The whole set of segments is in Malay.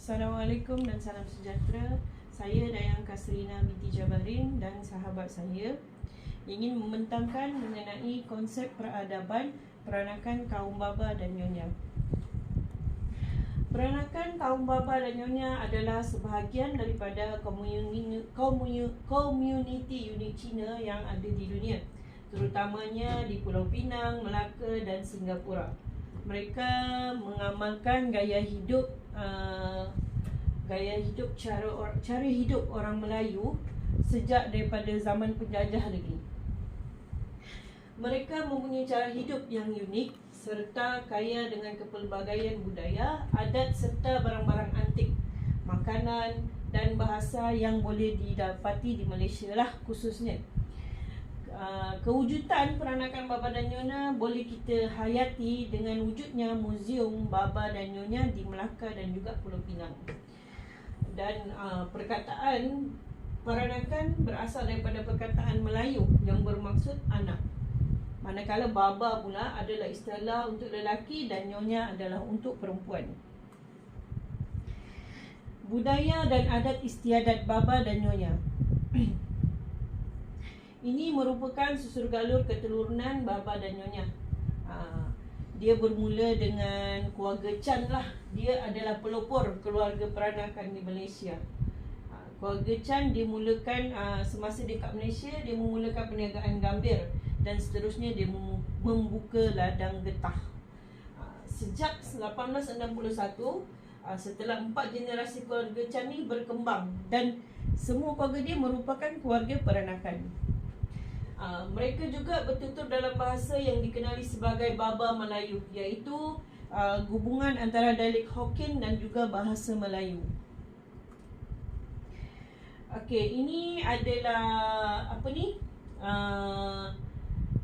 Assalamualaikum dan salam sejahtera. Saya Dayang Kasrina binti Jabarin dan sahabat saya ingin membentangkan mengenai konsep peradaban peranakan kaum baba dan nyonya. Peranakan kaum baba dan nyonya adalah sebahagian daripada komuniti unik Cina yang ada di dunia, terutamanya di Pulau Pinang, Melaka dan Singapura. Mereka mengamalkan gaya hidup cara hidup orang Melayu sejak daripada zaman penjajah lagi. Mereka mempunyai cara hidup yang unik serta kaya dengan kepelbagaian budaya, adat serta barang-barang antik, makanan dan bahasa yang boleh didapati di Malaysia lah khususnya. Kewujudan peranakan baba dan nyonya boleh kita hayati dengan wujudnya muzium baba dan nyonya di Melaka dan juga Pulau Pinang. Dan perkataan peranakan berasal daripada perkataan Melayu yang bermaksud anak. Manakala baba pula adalah istilah untuk lelaki dan nyonya adalah untuk perempuan. Budaya dan adat istiadat baba dan nyonya. Ini merupakan susur galur keturunan baba dan nyonya. Dia bermula dengan keluarga Chan lah. Dia adalah pelopor keluarga peranakan di Malaysia. Keluarga Chan dimulakan semasa dia kat Malaysia, dia memulakan perniagaan gambir dan seterusnya dia membuka ladang getah. Sejak 1861, setelah 4 generasi keluarga Chan ni berkembang dan semua keluarga dia merupakan keluarga peranakan. Mereka juga bertutur dalam bahasa yang dikenali sebagai Baba Melayu, iaitu gabungan antara dialek Hokkien dan juga bahasa Melayu. Okey, ini adalah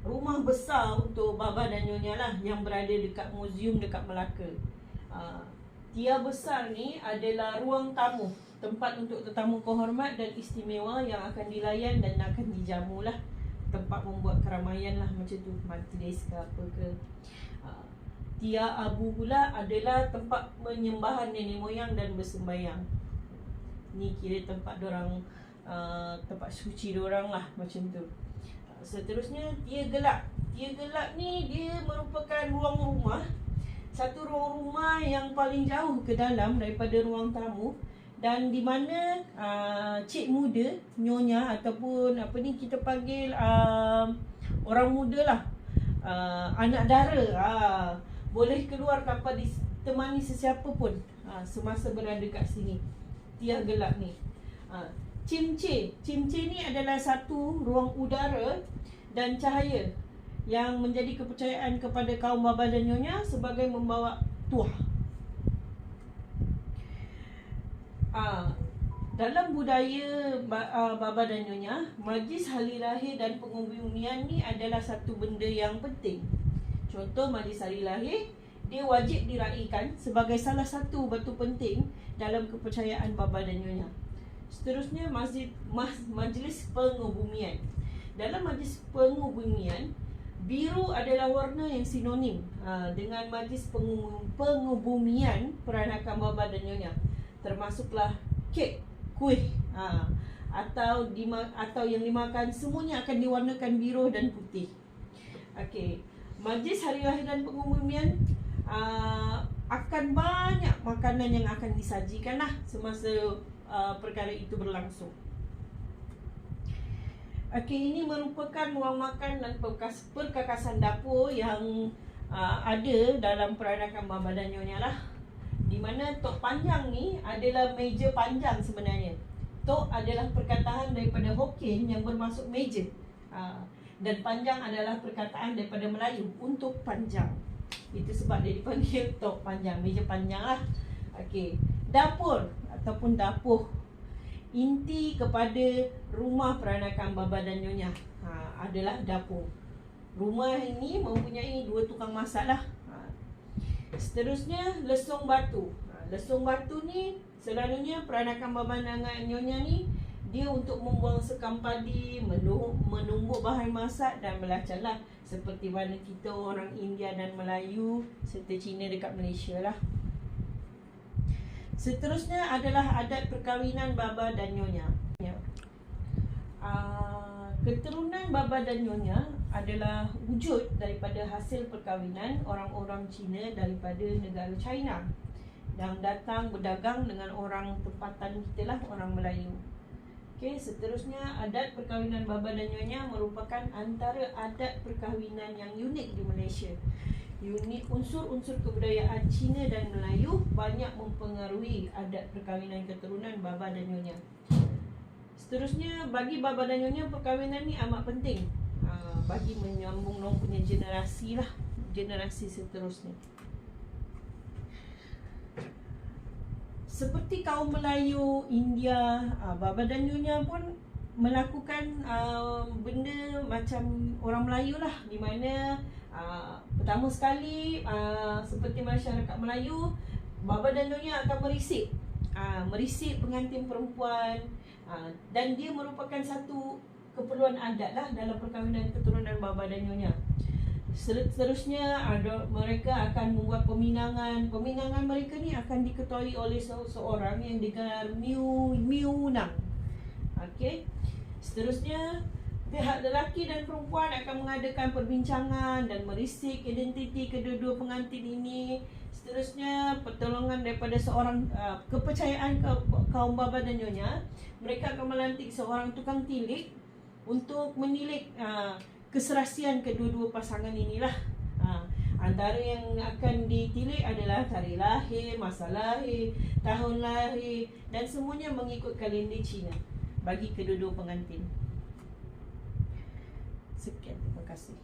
rumah besar untuk baba dan nyonya lah yang berada dekat muzium dekat Melaka. Tia besar ni adalah ruang tamu, tempat untuk tetamu kehormat dan istimewa yang akan dilayan dan akan dijamu lah. Tempat membuat keramaian lah macam tu, majlis ke apa ke. Tia Abu pula adalah tempat penyembahan nenek moyang dan bersembayang. Ni kira tempat dorang, tempat suci dorang lah macam tu. Seterusnya Tia Gelap. Tia Gelap ni dia merupakan ruang rumah, satu ruang rumah yang paling jauh ke dalam daripada ruang tamu, dan di mana cik muda, nyonya ataupun kita panggil orang muda lah, anak dara, boleh keluar tanpa ditemani sesiapa pun semasa berada kat sini. Tia Gelap ni. Cimce ni adalah satu ruang udara dan cahaya yang menjadi kepercayaan kepada kaum baba dan nyonya sebagai membawa tuah. Dalam budaya baba dan nyonya, majlis hari lahir dan pengubumian ni adalah satu benda yang penting. Contoh majlis hari lahir, dia wajib diraikan sebagai salah satu batu penting dalam kepercayaan baba dan nyonya. Seterusnya majlis pengubumian. Dalam majlis pengubumian, biru adalah warna yang sinonim dengan majlis pengubumian peranakan baba dan nyonya. Termasuklah kek, kuih atau yang dimakan, semuanya akan diwarnakan biru dan putih. Okey, majlis hari lahir dan pengubumian akan banyak makanan yang akan disajikan lah semasa perkara itu berlangsung. Okey, ini merupakan ruang makan dan perkakasan dapur yang ada dalam peranakan baba dan nyonya lah. Di mana tok panjang ni adalah meja panjang sebenarnya. Tok adalah perkataan daripada Hokkien yang bermaksud meja. Dan panjang adalah perkataan daripada Melayu untuk panjang. Itu sebab dia dipanggil tok panjang, meja panjang lah. Okey, dapur ataupun dapuh, inti kepada rumah peranakan baba dan nyonya adalah dapur. Rumah ini mempunyai 2 tukang masak lah. Seterusnya lesung batu. Lesung batu ni selalunya peranakan baba dan nyonya ni dia untuk membuang sekam padi, menumbuk bahan masak dan belacan lah, seperti mana kita orang India dan Melayu serta Cina dekat Malaysia lah. Seterusnya adalah adat perkahwinan baba dan nyonya. Keturunan baba dan nyonya adalah wujud daripada hasil perkahwinan orang-orang Cina daripada negara China yang datang berdagang dengan orang tempatan kita lah, orang Melayu. Okey, seterusnya adat perkahwinan baba dan nyonya merupakan antara adat perkahwinan yang unik di Malaysia. Unik, unsur-unsur kebudayaan Cina dan Melayu banyak mempengaruhi adat perkahwinan keturunan baba dan nyonya. Seterusnya, bagi baba dan nyonya, perkahwinan ni amat penting bagi menyambung orang punya generasi lah, generasi seterusnya. Seperti kaum Melayu, India, baba dan nyonya pun melakukan benda macam orang Melayu lah, di mana pertama sekali seperti masyarakat Melayu, baba dan nyonya akan merisik pengantin perempuan, dan dia merupakan satu keperluan adat lah dalam perkahwinan keturunan baba dan nyonya. Seterusnya mereka akan membuat peminangan. Peminangan mereka ni akan diketuai oleh seorang yang digelar miunang. Okey. Seterusnya, pihak lelaki dan perempuan akan mengadakan perbincangan dan merisik identiti kedua-dua pengantin ini. Seterusnya, pertolongan daripada seorang kepercayaan kaum baba dan nyonya, mereka akan melantik seorang tukang tilik untuk menilik keserasian kedua-dua pasangan inilah. Antara yang akan ditilik adalah tarikh lahir, masa lahir, tahun lahir, dan semuanya mengikut kalender Cina bagi kedua-dua pengantin. Sekian, terima kasih.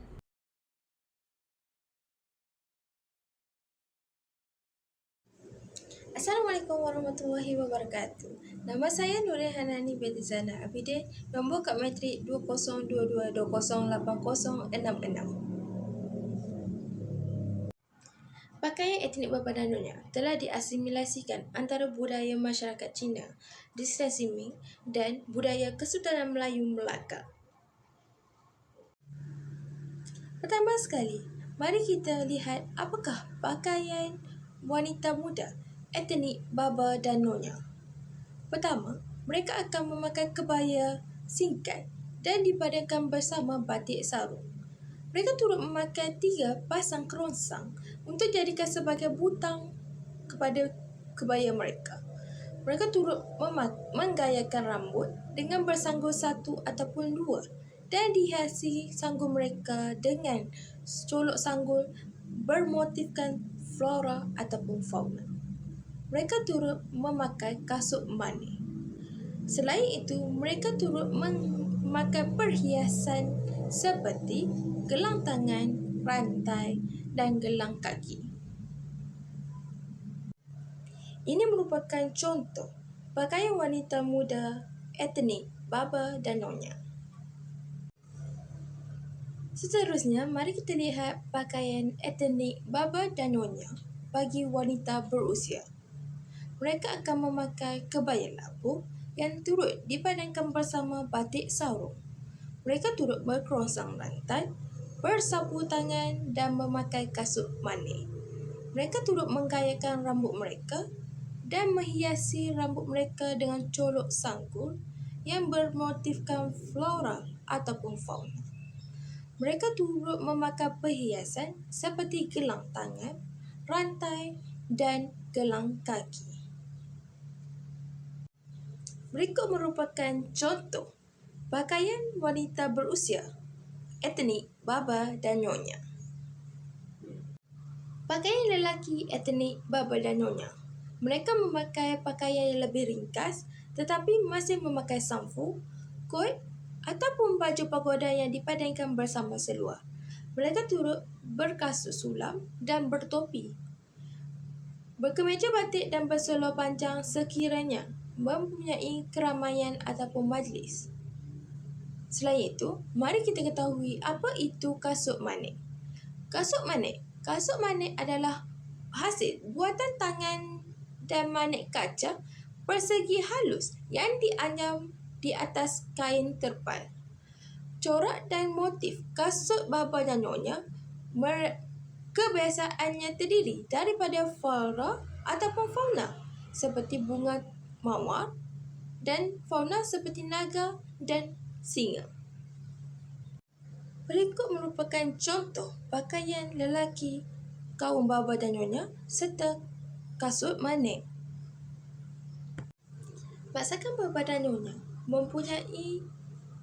Assalamualaikum warahmatullahi wabarakatuh. Nama saya Nurin Hanani binti Zana Abidin, nombor kad matrik 2022208086. Pakaian etnik baba dan nyonya telah diasimilasikan antara budaya masyarakat Cina di Selat Ming dan budaya Kesultanan Melayu Melaka. Pertama sekali, mari kita lihat apakah pakaian wanita muda etnik baba dan nyonya. Pertama, mereka akan memakai kebaya singkat dan dipadankan bersama batik sarung. Mereka turut memakai 3 pasang kerongsang untuk jadikan sebagai butang kepada kebaya mereka. Mereka turut menggayakan rambut dengan bersanggul 1 ataupun 2 dan dihiasi sanggul mereka dengan colok sanggul bermotifkan flora ataupun fauna. Mereka turut memakai kasut manik. Selain itu, mereka turut memakai perhiasan seperti gelang tangan, rantai dan gelang kaki. Ini merupakan contoh pakaian wanita muda etnik baba dan nyonya. Seterusnya, mari kita lihat pakaian etnik baba dan nyonya bagi wanita berusia. Mereka akan memakai kebaya labuh yang turut dipadankan bersama batik sarung. Mereka turut berkerongsang rantai, bersapu tangan dan memakai kasut manik. Mereka turut menggayakan rambut mereka dan menghiasi rambut mereka dengan colok sanggul yang bermotifkan flora ataupun fauna. Mereka turut memakai perhiasan seperti gelang tangan, rantai dan gelang kaki. Berikut merupakan contoh pakaian wanita berusia etnik baba dan nyonya. Pakaian lelaki etnik baba dan nyonya. Mereka memakai pakaian yang lebih ringkas tetapi masih memakai samfu, kot ataupun baju pagoda yang dipadankan bersama seluar. Mereka turut berkasut sulam dan bertopi, berkemeja batik dan berseluar panjang sekiranya mempunyai keramaian ataupun majlis. Selain itu, mari kita ketahui apa itu kasut manik. Kasut manik adalah hasil buatan tangan dan manik kaca persegi halus yang dianyam di atas kain terpal. Corak dan motif kasut baba dan nyonya kebiasaannya terdiri daripada flora ataupun fauna seperti bunga mawar dan fauna seperti naga dan singa. Berikut merupakan contoh pakaian lelaki kaum baba dan nyonya serta kasut manik. Masakan baba dan nyonya mempunyai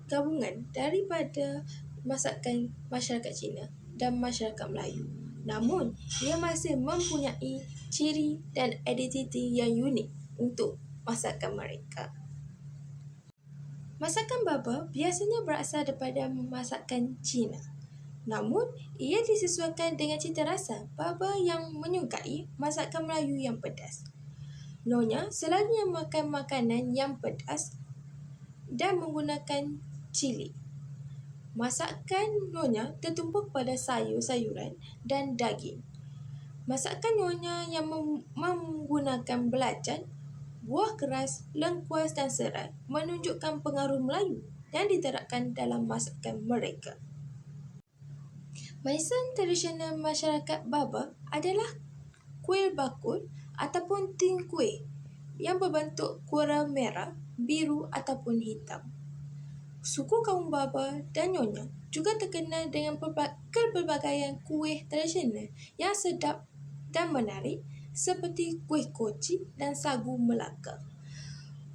gabungan daripada masakan masyarakat Cina dan masyarakat Melayu. Namun, ia masih mempunyai ciri dan identiti yang unik untuk masakan mereka. Masakan baba biasanya berasal daripada masakan Cina. Namun, ia disesuaikan dengan cita rasa baba yang menyukai masakan Melayu yang pedas. Nyonya selalunya makan makanan yang pedas dan menggunakan cili. Masakan nyonya tertumpu pada sayur-sayuran dan daging. Masakan nyonya yang menggunakan belacan, buah keras, lengkuas dan serai menunjukkan pengaruh Melayu yang diterapkan dalam masakan mereka. Masakan tradisional masyarakat baba adalah kuih bakul ataupun tin kuih yang berbentuk kura merah, biru ataupun hitam. Suku kaum baba dan nyonya juga terkenal dengan pelbagaian kuih tradisional yang sedap dan menarik seperti kuih koci dan sagu Melaka.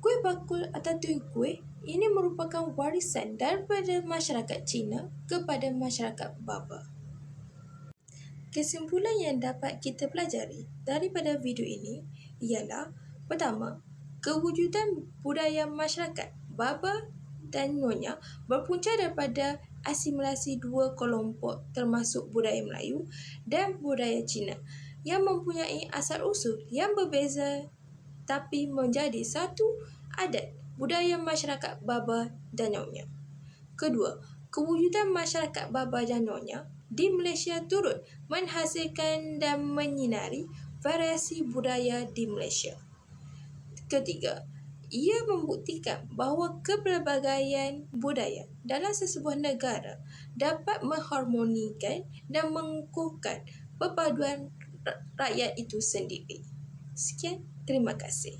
Kuih bakul atau tin kuih ini merupakan warisan daripada masyarakat Cina kepada masyarakat baba. Kesimpulan yang dapat kita pelajari daripada video ini ialah pertama, kewujudan budaya masyarakat baba dan nyonya berpunca daripada asimilasi dua kelompok termasuk budaya Melayu dan budaya Cina yang mempunyai asal-usul yang berbeza tapi menjadi satu adat budaya masyarakat baba dan nyonya. Kedua, kewujudan masyarakat baba dan nyonya di Malaysia turut menghasilkan dan menyinari variasi budaya di Malaysia. Ketiga, ia membuktikan bahawa kepelbagaian budaya dalam sesebuah negara dapat mengharmonikan dan mengukuhkan perpaduan rakyat itu sendiri. Sekian, terima kasih.